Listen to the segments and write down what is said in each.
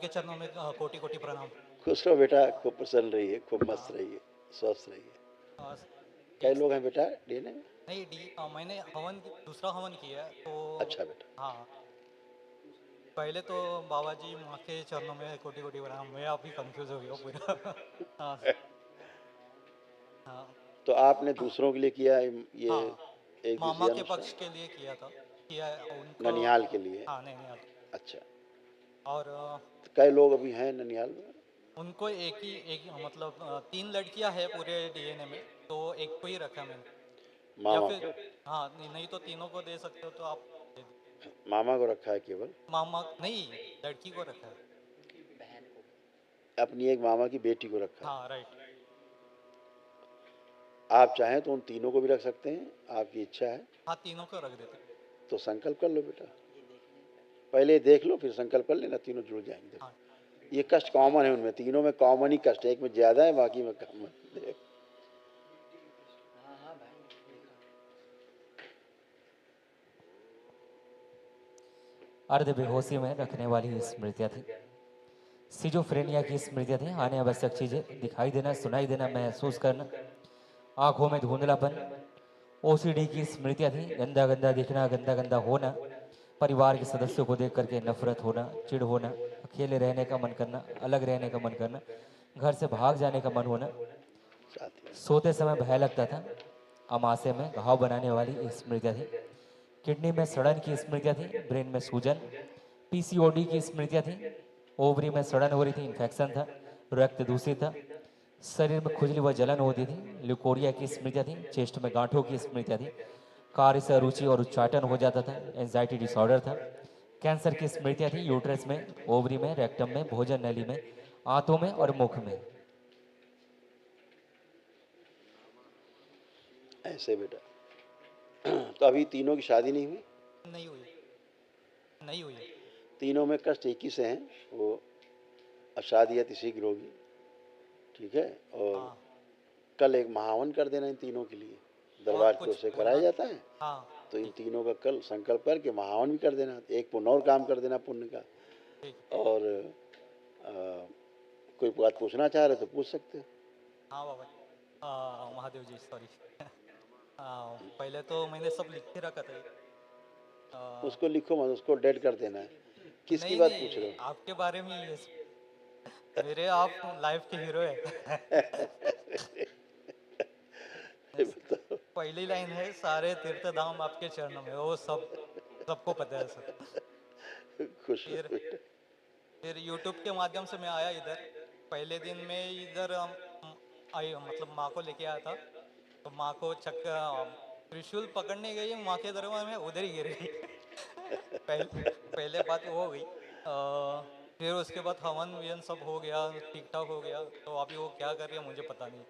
चरणों में कोटि कोटि प्रणाम। खुश रहो बेटा, खूब प्रसन्न रहिए, खूब मस्त हाँ। रहिए, स्वस्थ रहिए। आ, कई एक लोग हैं बेटा डीएनए में? नहीं मैंने दूसरा हवन किया है तो। अच्छा बेटा। हाँ। पहले तो बाबा जी माँ के चरणों में कोटि कोटि प्रणाम। मैं अभी कंफ्यूज हो गया हूँ पूरा। हाँ। हाँ। तो आपने दूसरों के लिए किया ये हाँ, एक मामा दिवसीय के अनुष्ठान? पक्ष के लिए किया था। किया है उनको। ननिहाल के लिए? हाँ, नहीं नहीं। अच्छा। और तो कई लोग अभी हैं ननिहाल में? उनको एक मतलब 3 लड़कियां हैं पूरे डीएनए में, तो एक को ही रखा मैंने। या मामा फिर को? हाँ, नहीं तो तीनों को दे सकते हो तो आप दे दो। मामा को रखा है केवल? मामा नहीं, लड़की को रखा है। अपनी एक मामा की बेटी को रखा है? हाँ, राइट। आप चाहें तो उन तीनों को भी रख सकते हैं, आपकी इच्छा है हाँ, तीनों को रख देते। तो संकल्प कर लो बेटा। पहले देख लो फिर संकल्प कर लेना, तीनों जुड़ जाएंगे। हाँ। देखो ये कष्ट कॉमन है उनमें, तीनों में कॉमन ही कष्ट है, एक में ज्यादा है बाकी में कम है। अर्ध बेहोशी में रखने वाली स्मृतियाँ थी। सिजोफ्रेनिया की स्मृतियाँ थी। आने आवश्यक चीज़ें दिखाई देना, सुनाई देना, महसूस करना, आंखों में धुंधलापन। ओसीडी की स्मृतियाँ थी। गंदा गंदा दिखना, गंदा गंदा होना, परिवार के सदस्यों को देख करके नफरत होना, चिढ़ होना, अकेले रहने का मन करना, अलग रहने का मन करना, घर से भाग जाने का मन होना, सोते समय भय लगता था। अमाशय में घाव बनाने वाली स्मृतियाँ थी। किडनी में सड़न की स्मृतियाँ थी। ब्रेन में सूजन, पीसीओडी की स्मृतियाँ थी। ओवरी में सड़न हो रही थी, इन्फेक्शन था, रक्त दूषित था, शरीर में खुजली व जलन होती थी। ल्यूकोरिया की स्मृतियाँ थी। चेस्ट में गांठों की स्मृतियाँ थी। कार्य से अरुचि और उच्चाटन हो जाता था। एंजाइटी डिसऑर्डर था। कैंसर की स्मृतियाँ थी। यूट्रस में, ओवरी में, रेक्टम में, भोजन नली में, आंतों में और मुख में। ऐसे बेटा। तो अभी तीनों की शादी नहीं हुई? नहीं हुई, नहीं हुई। तीनों में कष्ट एक ही से हैं, वो अब शादी अति शीघ्र होगी, ठीक है। और हाँ। कल एक महावन कर देना इन तीनों के लिए, और दरबार की ओर कुछ से कराया बोलना। जाता है। हाँ। तो इन ठीक। तीनों का कल संकल्प करके महावन भी कर देना, एक पुण्य और काम कर देना पुण्य का। ठीक। और आ, कोई बात पूछना चाह रहे तो पूछ सकते हो। हाँ बाबा। महादेव जी, सॉरी। पहले तो मैंने सब लिख के रखा था ये। उसको लिखो मत, उसको डेड कर देना है। किसकी नहीं बात नहीं, पूछ रहे आपके बारे में ये मेरे आप लाइफ के हीरो है। बताओ। पहली लाइन है, सारे तीर्थ धाम आपके चरणों में, वो सब सबको पता है सब। खुश फिर रहो बेटा। फिर यूट्यूब के माध्यम से मैं आया इधर। पहले दिन में इधर आई, मतलब माँ को लेके आया था। तो माँ को त्रिशूल पकड़ने गई, माँ के दरबार में उधर ही गिर गई। पहले बात वो हो गई। फिर उसके बाद हवन विवन सब हो गया, ठीक ठाक हो गया। तो अभी वो क्या कर रही है मुझे पता नहीं।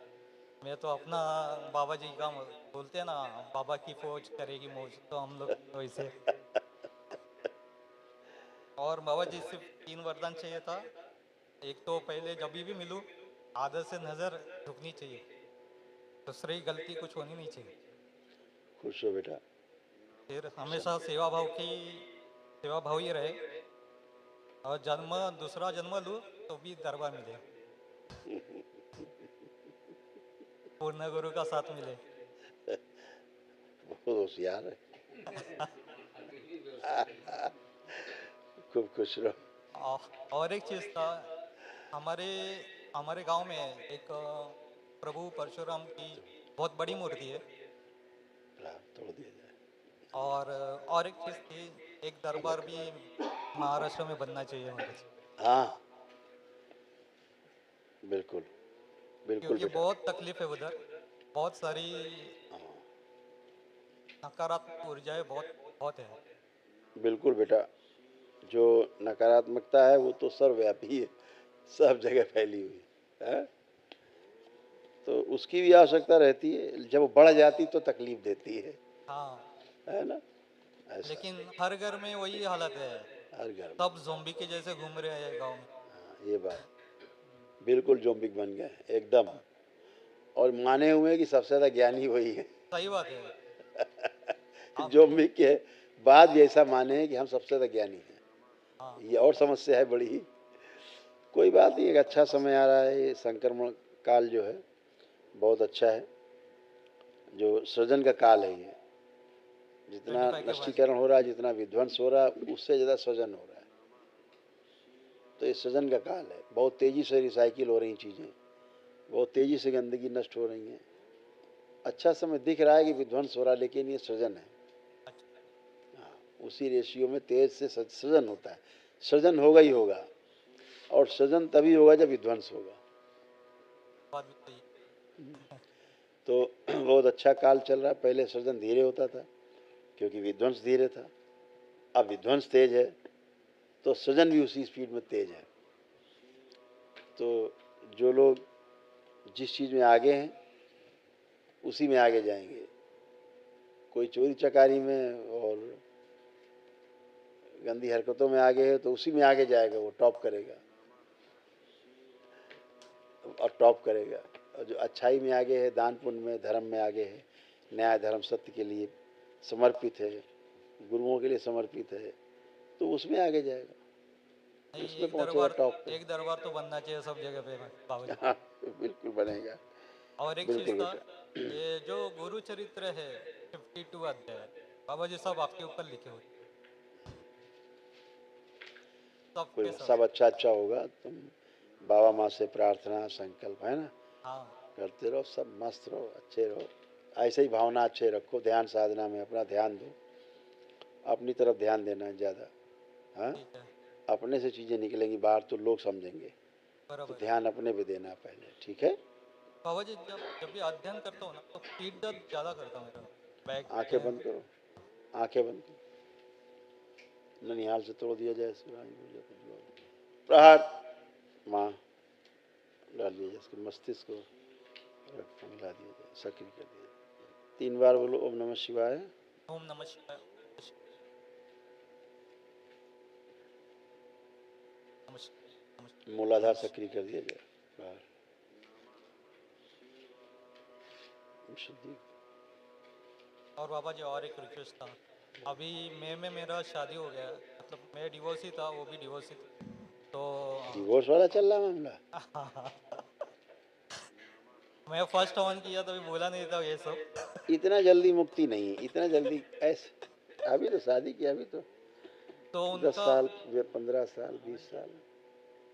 मैं तो अपना बाबा जी का बोलते हैं ना, बाबा की फौज करेगी मौज, तो हम लोग वैसे। और बाबा जी सिर्फ 3 वरदान चाहिए था। एक तो पहले जब भी मिलूं, आदत से नज़र झुकनी चाहिए। दूसरी गलती कुछ होनी नहीं चाहिए। खुश हो बेटा। फिर हमेशा सेवा भाव ही रहे। और दूसरा जन्म लूँ तो भी दरबार मिले, पूर्ण गुरु का साथ मिले। बहुत होशियार है। खूब खुश रहो। और एक चीज़ था। हमारे हमारे गांव में एक प्रभु परशुराम की बहुत बड़ी मूर्ति है। तोड़ दिया जाए। और एक चीज़ थी, एक दरबार भी महाराष्ट्र में बनना चाहिए महाराज। हाँ बिल्कुल, बिल्कुल क्योंकि बेटा। बहुत तकलीफ है उधर। बहुत सारी नकारात्मक ऊर्जाएं बहुत बहुत है। बिल्कुल बेटा, जो नकारात्मकता है वो तो सर्वव्यापी है, सब जगह फैली हुई है। तो उसकी भी आवश्यकता रहती है, जब वो बढ़ जाती तो तकलीफ देती हाँ। है ना? ऐसा लेकिन हर घर में वही हालत है। हर घर में। सब जोम्बी के जैसे घूम रहे हैं गांव में। हाँ, ये बात बिल्कुल जोम्बिक बन गए एकदम। और माने हुए कि सबसे ज्यादा ज्ञानी वही है। सही बात है। आप। जोम्बिक के बाद भी ऐसा माने हैं कि हम सबसे ज्यादा ज्ञानी हैं। हाँ। ये और समस्या है बड़ी ही। कोई बात नहीं, एक अच्छा समय आ रहा है। ये संक्रमण काल जो है बहुत अच्छा है, जो सृजन का काल है ये। जितना 25 के बाद नष्टीकरण हो रहा है, जितना विध्वंस हो रहा है, उससे ज़्यादा सृजन हो रहा है। तो ये सृजन का काल है। बहुत तेज़ी से रिसाइकिल हो रही चीज़ें, बहुत तेज़ी से गंदगी नष्ट हो रही है। अच्छा समय दिख रहा है कि विध्वंस हो रहा है, लेकिन ये सृजन है। हाँ, उसी रेशियो में तेज से सृजन होता है। सृजन होगा ही होगा, और सृजन तभी होगा जब विध्वंस होगा। बात भी सही है। तो बहुत अच्छा काल चल रहा है। पहले सृजन धीरे होता था क्योंकि विध्वंस धीरे था। अब विध्वंस तेज है तो सृजन भी उसी स्पीड में तेज है। तो जो लोग जिस चीज़ में आगे हैं उसी में आगे जाएंगे। कोई चोरी चकारी में और गंदी हरकतों में आगे है तो उसी में आगे जाएगा, वो टॉप करेगा और टॉप करेगा। और जो अच्छाई में आगे है, दान पुण्य में, धर्म में आगे है, न्याय धर्म सत्य के लिए समर्पित है, गुरुओं के लिए समर्पित है, तो उसमें आगे जाएगा, नहीं, उसमें पहुंचेगा टॉप पे। एक दरबार तो बनना चाहिए सब जगह पे बाबा जी। हाँ, बिल्कुल बनेगा। और एक चीज बिल्कुल था, बेटा। ये जो गुरु चरित्र है 52 अध्याय, बाबा जी सब आपके ऊपर लिखे हुए, कोई सबके सब। सब अच्छा अच्छा होगा। तुम बाबा माँ से प्रार्थना संकल्प है ना, हाँ करते रहो, सब मस्त रहो, अच्छे रहो। ऐसे ही भावना अच्छे रखो, ध्यान साधना में अपना ध्यान दो, अपनी तरफ ध्यान देना है ज़्यादा। हाँ, ठीक है, अपने से चीज़ें निकलेंगी बाहर तो लोग समझेंगे, तो बराबर। ध्यान अपने पे देना पहले, ठीक है। बाबा जी जब जब भी अध्ययन करता हूँ ना तो पीठ दर्द ज़्यादा करता हूँ मेरा, बैक आंखें पेन। बंद करो, आंखें बंद करो। ननिहाल से तोड़ दिया जाए शिवराज पूजा को, प्रहार माँ डाल दिया जाए, इसके मस्तिष्क को रक्त में मिला दिया जाए, सक्रिय कर दिया जाए। 3 बार बोलो ओम नमः शिवाय। ओम नमः शिवाय, नमः शिवाय, नमः मूलाधार शिवाय। सक्रिय कर दिया जाए, प्रहार शुद्धि। और बाबा जी और एक रिक्वेस्ट था, अभी मई में मेरा शादी हो गया है, मतलब मैं डिवोर्स ही था, वो भी डिवोर्स ही थी, तो डिवोर्स वाला चल रहा मामला। मैं फर्स्ट ऑन किया तभी बोला नहीं था ये सब। इतना जल्दी मुक्ति नहीं, इतना जल्दी ऐसे। अभी तो शादी की, अभी तो तो 10 उनका, साल, 15 साल, 20 साल,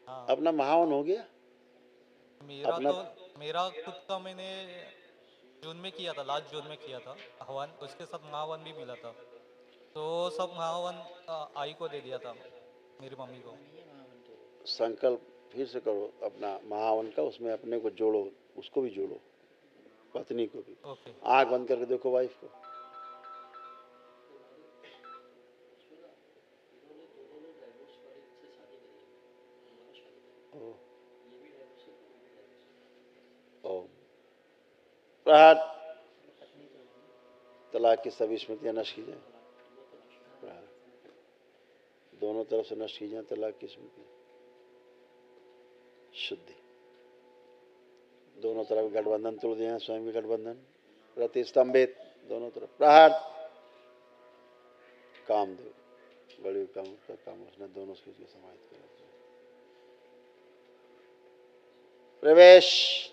हाँ, अपना महावन हो गया मेरा अपना। तो, मेरा खुद का मैंने जून में किया था, लास्ट जून में किया था हवन, उसके साथ महावन भी मिला था, तो सब महावन आई को दे दिया था, मेरी मम्मी को। संकल्प फिर से करो अपना महावन का, उसमें अपने को जोड़ो, उसको भी जोड़ो, पत्नी को भी। ओके। आंख बंद करके देखो वाइफ को। ओ, ओ, प्रहार। तलाक की सभी स्मृतियां नष्ट की जाए, प्रहार। दोनों तरफ से नष्ट की जाए तलाक की स्मृति, शुद्धि। दोनों तरफ गठबंधन तोड़ दिया, स्वयं के गठबंधन प्रतिस्तंभित, दोनों तरफ प्रहार। कामदेव, बड़ी काम का काम उसने दोनों चीज को समाहित कर दिया। प्रवेश।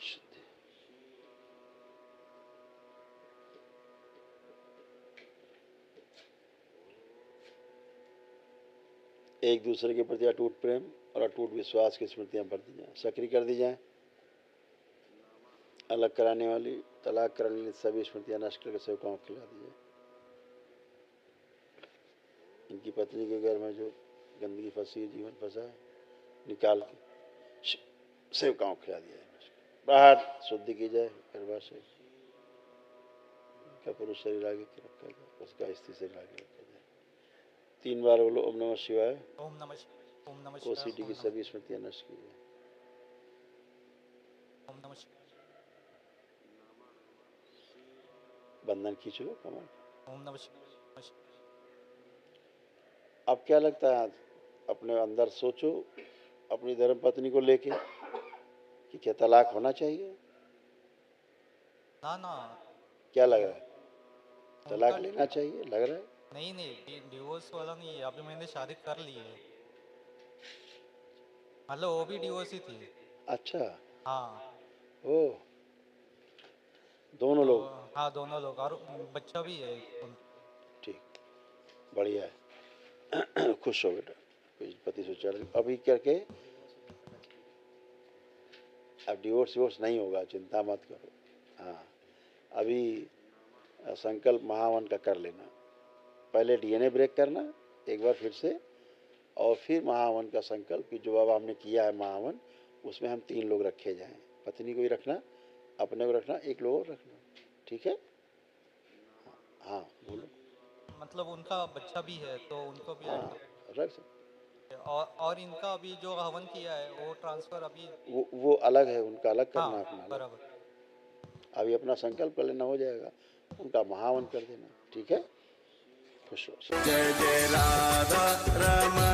शुद्धि। एक दूसरे के प्रति अटूट प्रेम और अटूट विश्वास की स्मृतियां भर दी जाए, सक्रिय कर दी जाए। अलग कराने वाली, तलाक कराने वाली सभी स्मृतियां नष्ट करके सेवकाओं को खिला दी जाए। इनकी पत्नी के घर में जो गंदगी फंसी है, जीवन फंसा है, निकाल के सेवकाओं को खिला दिया जाए। बाहर शुद्धि की जाए, गर्भाशय का पुरुष शरीर आगे रखा जाए, उसका स्त्री शरीर आगे रखा जाए। 3 बार बोलो ओम नमः शिवाय। ओम नमः शिवाय, ओम नमः शिवाय, ओसीडी ओम की नमः, सभी स्मृतियां नष्ट की जाए। ओम नमः शिवाय, बंधन खींच लो कमर। ओम नमः शिवाय, नमः शिवाय। अब क्या लगता है, अपने अंदर सोचो अपनी धर्म पत्नी को लेके कि क्या तलाक होना चाहिए? ना ना, क्या लग रहा है, उनका तलाक लेना चाहिए लग रहा है? नहीं नहीं, डिवोर्स वाला नहीं है, अभी मैंने शादी कर ली है, मतलब वो भी डिवोर्स ही थी। अच्छा, हाँ, ओ, दोनों तो लोग? हाँ दोनों लोग, और बच्चा भी है ठीक, बढ़िया है। खुश हो बेटा, कोई पति से चल अभी करके, अब डिवोर्स विवोर्स नहीं होगा, चिंता मत करो। हाँ, अभी संकल्प महावन का कर लेना, पहले डीएनए ब्रेक करना एक बार फिर से, और फिर महावन का संकल्प कि जो बाबा हमने किया है महावन, उसमें हम 3 लोग रखे जाएं, पत्नी को भी रखना, अपने को रखना, एक लोग और रखना, ठीक है? हाँ बोलो। मतलब उनका बच्चा भी है तो उनको भी ऐड हाँ, रख सकते। कर, और इनका अभी जो हवन किया है वो ट्रांसफ़र अभी। वो अलग है, उनका अलग हाँ, करना, अपना अलग। बराबर। अभी अपना संकल्प कर लेना, हो जाएगा, उनका महावन कर देना, ठीक है? खुश हो। जय जय राधा रमण